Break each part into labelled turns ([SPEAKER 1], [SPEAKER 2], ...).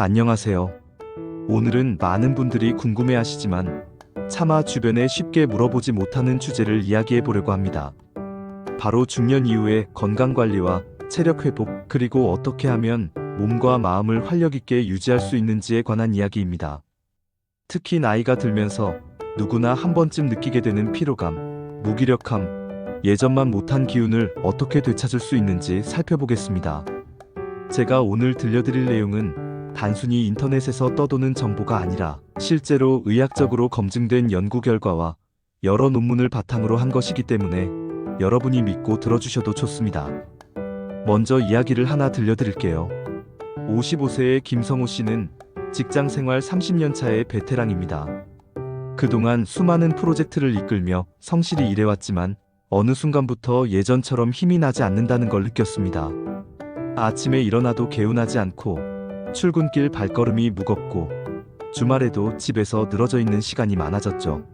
[SPEAKER 1] 안녕하세요. 오늘은 많은 분들이 궁금해하시지만 차마 주변에 쉽게 물어보지 못하는 주제를 이야기해 보려고 합니다. 바로 중년 이후의 건강관리와 체력 회복, 그리고 어떻게 하면 몸과 마음을 활력 있게 유지할 수 있는지에 관한 이야기입니다. 특히 나이가 들면서 누구나 한 번쯤 느끼게 되는 피로감, 무기력함, 예전만 못한 기운을 어떻게 되찾을 수 있는지 살펴보겠습니다. 제가 오늘 들려드릴 내용은 단순히 인터넷에서 떠도는 정보가 아니라 실제로 의학적으로 검증된 연구 결과와 여러 논문을 바탕으로 한 것이기 때문에 여러분이 믿고 들어주셔도 좋습니다. 먼저 이야기를 하나 들려드릴게요. 55세의 김성호 씨는 직장 생활 30년 차의 베테랑입니다. 그동안 수많은 프로젝트를 이끌며 성실히 일해왔지만 어느 순간부터 예전처럼 힘이 나지 않는다는 걸 느꼈습니다. 아침에 일어나도 개운하지 않고 출근길 발걸음이 무겁고 주말에도 집에서 늘어져 있는 시간이 많아졌죠.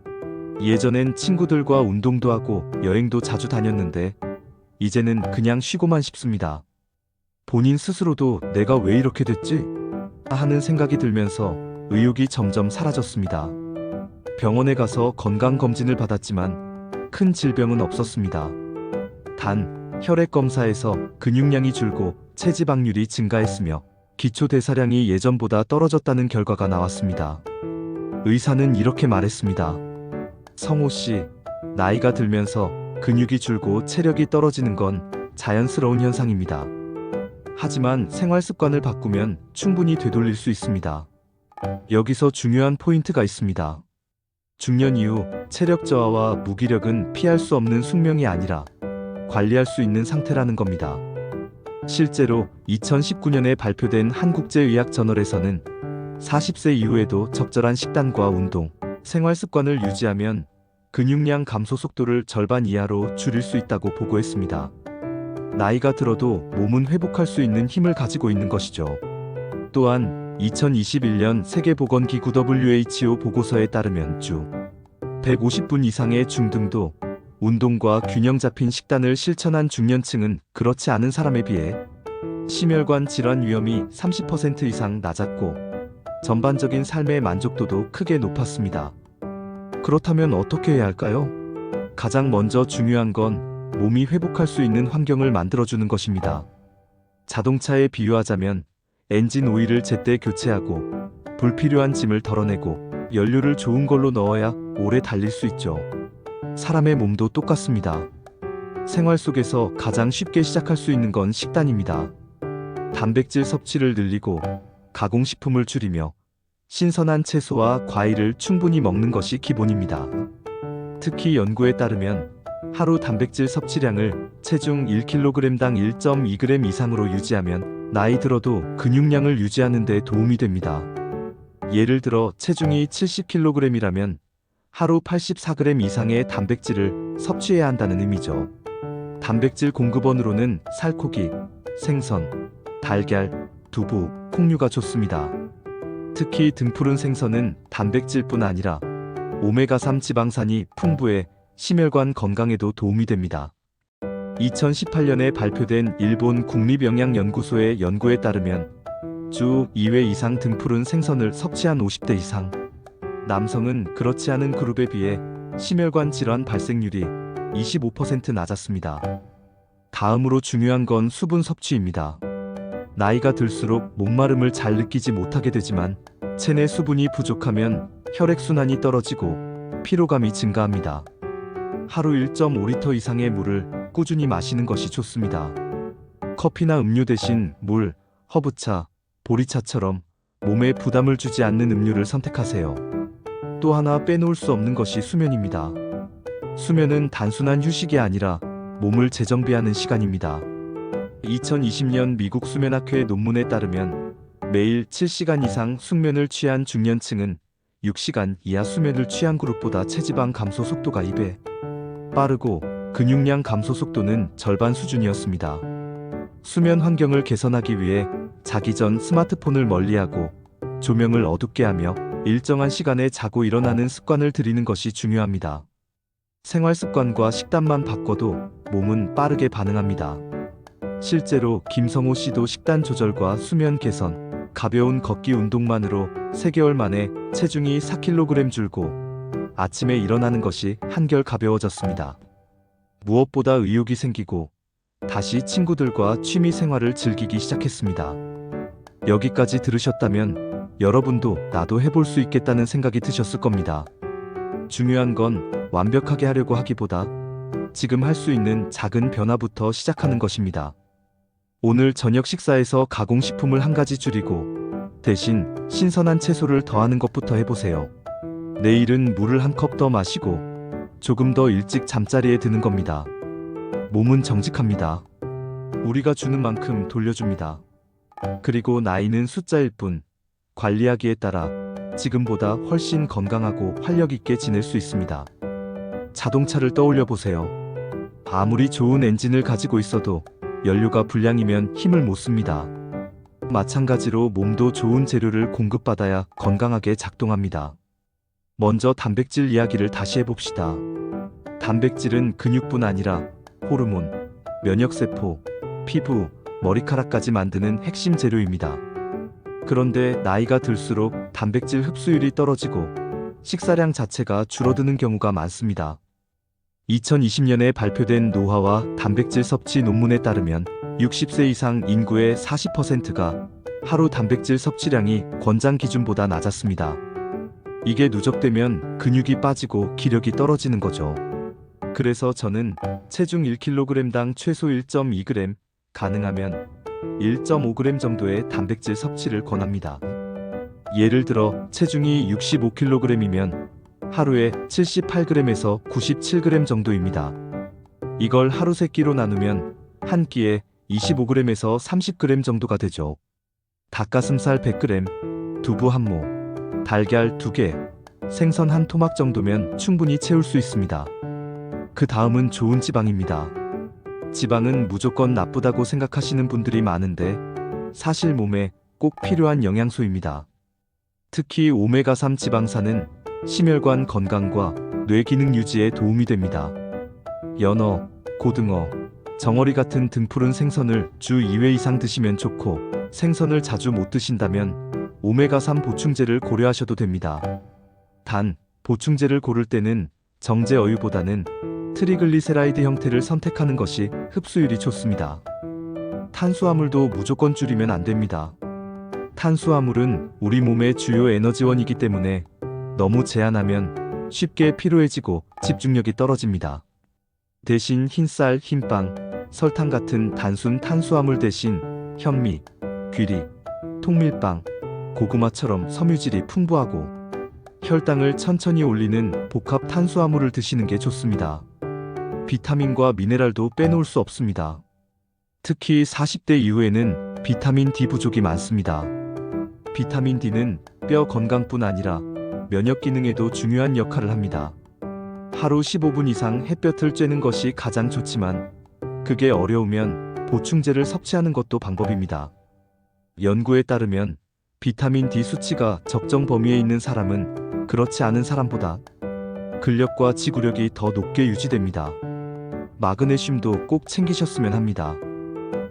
[SPEAKER 1] 예전엔 친구들과 운동도 하고 여행도 자주 다녔는데 이제는 그냥 쉬고만 싶습니다. 본인 스스로도 내가 왜 이렇게 됐지? 하는 생각이 들면서 의욕이 점점 사라졌습니다. 병원에 가서 건강검진을 받았지만 큰 질병은 없었습니다. 단 혈액 검사에서 근육량이 줄고 체지방률이 증가했으며 기초대사량이 예전보다 떨어졌다는 결과가 나왔습니다. 의사는 이렇게 말했습니다. 성호 씨, 나이가 들면서 근육이 줄고 체력이 떨어지는 건 자연스러운 현상입니다. 하지만 생활 습관을 바꾸면 충분히 되돌릴 수 있습니다. 여기서 중요한 포인트가 있습니다. 중년 이후 체력 저하와 무기력은 피할 수 없는 숙명이 아니라 관리할 수 있는 상태라는 겁니다. 실제로 2019년에 발표된 한국제의학저널에서는 40세 이후에도 적절한 식단과 운동, 생활 습관을 유지하면 근육량 감소 속도를 절반 이하로 줄일 수 있다고 보고했습니다. 나이가 들어도 몸은 회복할 수 있는 힘을 가지고 있는 것이죠. 또한 2021년 세계보건기구 WHO 보고서에 따르면 주 150분 이상의 중등도 운동과 균형 잡힌 식단을 실천한 중년층은 그렇지 않은 사람에 비해 심혈관 질환 위험이 30% 이상 낮았고 전반적인 삶의 만족도도 크게 높았습니다. 그렇다면 어떻게 해야 할까요? 가장 먼저 중요한 건 몸이 회복할 수 있는 환경을 만들어주는 것입니다. 자동차에 비유하자면 엔진 오일을 제때 교체하고 불필요한 짐을 덜어내고 연료를 좋은 걸로 넣어야 오래 달릴 수 있죠. 사람의 몸도 똑같습니다. 생활 속에서 가장 쉽게 시작할 수 있는 건 식단입니다. 단백질 섭취를 늘리고 가공식품을 줄이며 신선한 채소와 과일을 충분히 먹는 것이 기본입니다. 특히 연구에 따르면 하루 단백질 섭취량을 체중 1kg당 1.2g 이상으로 유지하면 나이 들어도 근육량을 유지하는 데 도움이 됩니다. 예를 들어 체중이 70kg이라면 하루 84g 이상의 단백질을 섭취해야 한다는 의미죠. 단백질 공급원으로는 살코기, 생선, 달걀, 두부, 콩류가 좋습니다. 특히 등푸른 생선은 단백질뿐 아니라 오메가3 지방산이 풍부해 심혈관 건강에도 도움이 됩니다. 2018년에 발표된 일본 국립영양연구소의 연구에 따르면 주 2회 이상 등푸른 생선을 섭취한 50대 이상 남성은 그렇지 않은 그룹에 비해 심혈관 질환 발생률이 25% 낮았습니다. 다음으로 중요한 건 수분 섭취입니다. 나이가 들수록 목마름을 잘 느끼지 못하게 되지만 체내 수분이 부족하면 혈액순환이 떨어지고 피로감이 증가합니다. 하루 1.5리터 이상의 물을 꾸준히 마시는 것이 좋습니다. 커피나 음료 대신 물, 허브차, 보리차처럼 몸에 부담을 주지 않는 음료를 선택하세요. 또 하나 빼놓을 수 없는 것이 수면입니다. 수면은 단순한 휴식이 아니라 몸을 재정비하는 시간입니다. 2020년 미국 수면학회 논문에 따르면 매일 7시간 이상 숙면을 취한 중년층은 6시간 이하 수면을 취한 그룹보다 체지방 감소 속도가 2배 빠르고 근육량 감소 속도는 절반 수준이었습니다. 수면 환경을 개선하기 위해 자기 전 스마트폰을 멀리하고 조명을 어둡게 하며 일정한 시간에 자고 일어나는 습관을 들이는 것이 중요합니다. 생활 습관과 식단만 바꿔도 몸은 빠르게 반응합니다. 실제로 김성호 씨도 식단 조절과 수면 개선, 가벼운 걷기 운동만으로 3개월 만에 체중이 4kg 줄고 아침에 일어나는 것이 한결 가벼워졌습니다. 무엇보다 의욕이 생기고 다시 친구들과 취미 생활을 즐기기 시작했습니다. 여기까지 들으셨다면 여러분도 나도 해볼 수 있겠다는 생각이 드셨을 겁니다. 중요한 건 완벽하게 하려고 하기보다 지금 할 수 있는 작은 변화부터 시작하는 것입니다. 오늘 저녁 식사에서 가공식품을 한 가지 줄이고 대신 신선한 채소를 더하는 것부터 해보세요. 내일은 물을 한 컵 더 마시고 조금 더 일찍 잠자리에 드는 겁니다. 몸은 정직합니다. 우리가 주는 만큼 돌려줍니다. 그리고 나이는 숫자일 뿐 관리하기에 따라 지금보다 훨씬 건강하고 활력 있게 지낼 수 있습니다. 자동차를 떠올려 보세요. 아무리 좋은 엔진을 가지고 있어도 연료가 불량이면 힘을 못 씁니다. 마찬가지로 몸도 좋은 재료를 공급받아야 건강하게 작동합니다. 먼저 단백질 이야기를 다시 해봅시다. 단백질은 근육뿐 아니라 호르몬, 면역세포, 피부, 머리카락까지 만드는 핵심 재료입니다. 그런데 나이가 들수록 단백질 흡수율이 떨어지고 식사량 자체가 줄어드는 경우가 많습니다. 2020년에 발표된 노화와 단백질 섭취 논문에 따르면 60세 이상 인구의 40%가 하루 단백질 섭취량이 권장 기준보다 낮았습니다. 이게 누적되면 근육이 빠지고 기력이 떨어지는 거죠. 그래서 저는 체중 1kg당 최소 1.2g, 가능하면 1.5g 정도의 단백질 섭취를 권합니다. 예를 들어 체중이 65kg이면 하루에 78g에서 97g 정도입니다. 이걸 하루 3끼로 나누면 한 끼에 25g에서 30g 정도가 되죠. 닭가슴살 100g, 두부 1모, 달걀 2개, 생선 1토막 정도면 충분히 채울 수 있습니다. 그 다음은 좋은 지방입니다. 지방은 무조건 나쁘다고 생각하시는 분들이 많은데 사실 몸에 꼭 필요한 영양소입니다. 특히 오메가3 지방산은 심혈관 건강과 뇌 기능 유지에 도움이 됩니다. 연어, 고등어, 정어리 같은 등푸른 생선을 주 2회 이상 드시면 좋고 생선을 자주 못 드신다면 오메가3 보충제를 고려하셔도 됩니다. 단, 보충제를 고를 때는 정제 어유보다는 트리글리세라이드 형태를 선택하는 것이 흡수율이 좋습니다. 탄수화물도 무조건 줄이면 안 됩니다. 탄수화물은 우리 몸의 주요 에너지원이기 때문에 너무 제한하면 쉽게 피로해지고 집중력이 떨어집니다. 대신 흰쌀, 흰빵, 설탕 같은 단순 탄수화물 대신 현미, 귀리, 통밀빵, 고구마처럼 섬유질이 풍부하고 혈당을 천천히 올리는 복합 탄수화물을 드시는 게 좋습니다. 비타민과 미네랄도 빼놓을 수 없습니다. 특히 40대 이후에는 비타민 D 부족이 많습니다. 비타민 D는 뼈 건강뿐 아니라 면역 기능에도 중요한 역할을 합니다. 하루 15분 이상 햇볕을 쬐는 것이 가장 좋지만 그게 어려우면 보충제를 섭취하는 것도 방법입니다. 연구에 따르면 비타민 D 수치가 적정 범위에 있는 사람은 그렇지 않은 사람보다 근력과 지구력이 더 높게 유지됩니다. 마그네슘도 꼭 챙기셨으면 합니다.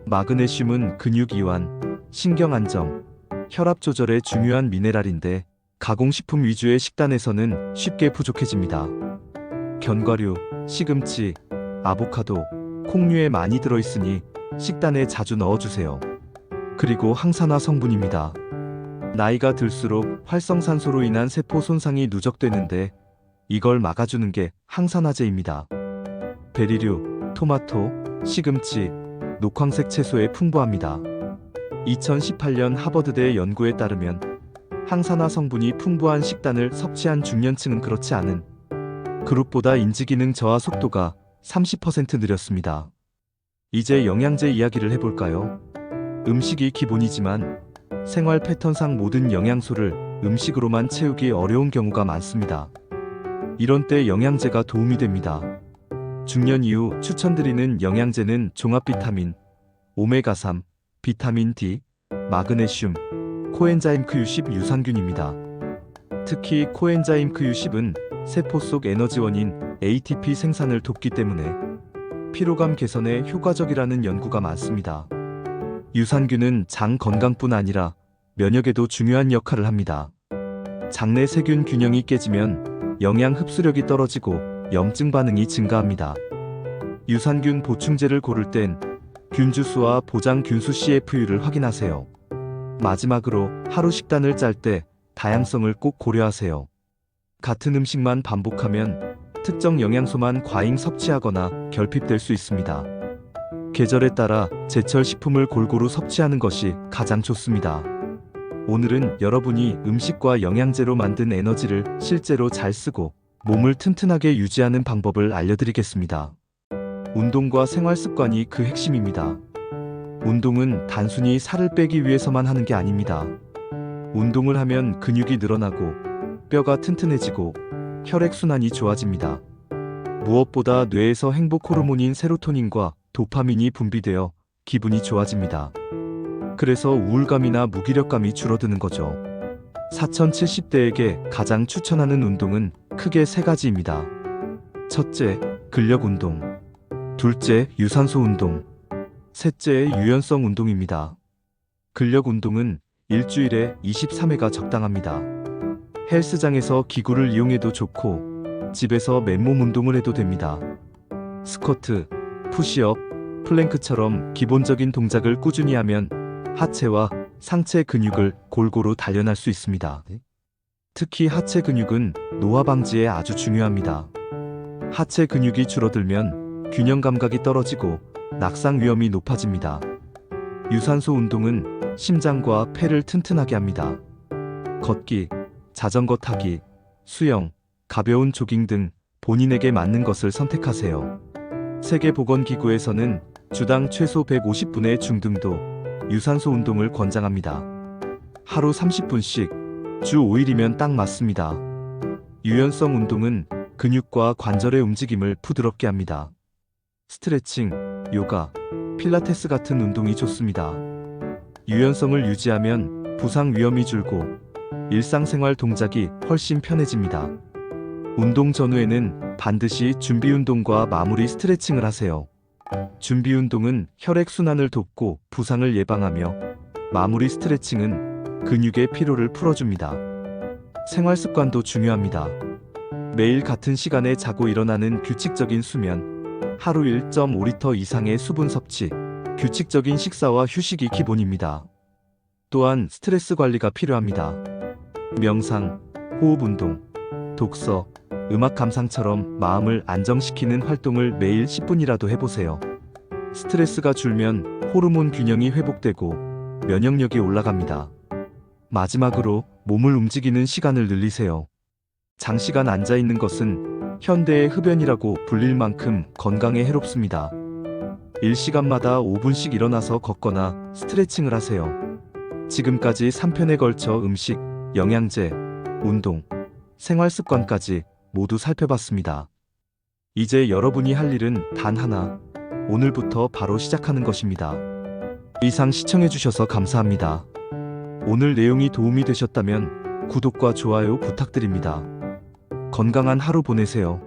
[SPEAKER 1] 마그네슘은 근육 이완, 신경 안정, 혈압 조절에 중요한 미네랄인데 가공식품 위주의 식단에서는 쉽게 부족해집니다. 견과류, 시금치, 아보카도, 콩류에 많이 들어있으니 식단에 자주 넣어주세요. 그리고 항산화 성분입니다. 나이가 들수록 활성산소로 인한 세포 손상이 누적되는데 이걸 막아주는 게 항산화제입니다. 베리류, 토마토, 시금치, 녹황색 채소에 풍부합니다. 2018년 하버드대 연구에 따르면 항산화 성분이 풍부한 식단을 섭취한 중년층은 그렇지 않은 그룹보다 인지기능 저하 속도가 30% 느렸습니다. 이제 영양제 이야기를 해볼까요? 음식이 기본이지만 생활 패턴상 모든 영양소를 음식으로만 채우기 어려운 경우가 많습니다. 이런 때 영양제가 도움이 됩니다. 중년 이후 추천드리는 영양제는 종합 비타민, 오메가3, 비타민 D, 마그네슘, 코엔자임 Q10 유산균입니다. 특히 코엔자임 Q10은 세포 속 에너지원인 ATP 생산을 돕기 때문에 피로감 개선에 효과적이라는 연구가 많습니다. 유산균은 장 건강뿐 아니라 면역에도 중요한 역할을 합니다. 장내 세균 균형이 깨지면 영양 흡수력이 떨어지고 염증 반응이 증가합니다. 유산균 보충제를 고를 땐 균주수와 보장 균수 CFU를 확인하세요. 마지막으로 하루 식단을 짤 때 다양성을 꼭 고려하세요. 같은 음식만 반복하면 특정 영양소만 과잉 섭취하거나 결핍될 수 있습니다. 계절에 따라 제철 식품을 골고루 섭취하는 것이 가장 좋습니다. 오늘은 여러분이 음식과 영양제로 만든 에너지를 실제로 잘 쓰고 몸을 튼튼하게 유지하는 방법을 알려드리겠습니다. 운동과 생활 습관이 그 핵심입니다. 운동은 단순히 살을 빼기 위해서만 하는 게 아닙니다. 운동을 하면 근육이 늘어나고 뼈가 튼튼해지고 혈액순환이 좋아집니다. 무엇보다 뇌에서 행복 호르몬인 세로토닌과 도파민이 분비되어 기분이 좋아집니다. 그래서 우울감이나 무기력감이 줄어드는 거죠. 4070대에게 가장 추천하는 운동은 크게 세 가지입니다. 첫째, 근력 운동. 둘째, 유산소 운동. 셋째, 유연성 운동입니다. 근력 운동은 일주일에 23회가 적당합니다. 헬스장에서 기구를 이용해도 좋고 집에서 맨몸 운동을 해도 됩니다. 스쿼트, 푸시업, 플랭크처럼 기본적인 동작을 꾸준히 하면 하체와 상체 근육을 골고루 단련할 수 있습니다. 특히 하체 근육은 노화 방지에 아주 중요합니다. 하체 근육이 줄어들면 균형 감각이 떨어지고 낙상 위험이 높아집니다. 유산소 운동은 심장과 폐를 튼튼하게 합니다. 걷기, 자전거 타기, 수영, 가벼운 조깅 등 본인에게 맞는 것을 선택하세요. 세계보건기구에서는 주당 최소 150분의 중등도 유산소 운동을 권장합니다. 하루 30분씩 주 5일이면 딱 맞습니다. 유연성 운동은 근육과 관절의 움직임을 부드럽게 합니다. 스트레칭, 요가, 필라테스 같은 운동이 좋습니다. 유연성을 유지하면 부상 위험이 줄고 일상생활 동작이 훨씬 편해집니다. 운동 전후에는 반드시 준비 운동과 마무리 스트레칭을 하세요. 준비 운동은 혈액 순환을 돕고 부상을 예방하며 마무리 스트레칭은 근육의 피로를 풀어줍니다. 생활 습관도 중요합니다. 매일 같은 시간에 자고 일어나는 규칙적인 수면, 하루 1.5리터 이상의 수분 섭취, 규칙적인 식사와 휴식이 기본입니다. 또한 스트레스 관리가 필요합니다. 명상, 호흡 운동, 독서, 음악 감상처럼 마음을 안정시키는 활동을 매일 10분이라도 해보세요. 스트레스가 줄면 호르몬 균형이 회복되고 면역력이 올라갑니다. 마지막으로 몸을 움직이는 시간을 늘리세요. 장시간 앉아있는 것은 현대의 흡연이라고 불릴 만큼 건강에 해롭습니다. 일시간마다 5분씩 일어나서 걷거나 스트레칭을 하세요. 지금까지 3편에 걸쳐 음식, 영양제, 운동, 생활 습관까지 모두 살펴봤습니다. 이제 여러분이 할 일은 단 하나, 오늘부터 바로 시작하는 것입니다. 이상 시청해주셔서 감사합니다. 오늘 내용이 도움이 되셨다면 구독과 좋아요 부탁드립니다. 건강한 하루 보내세요.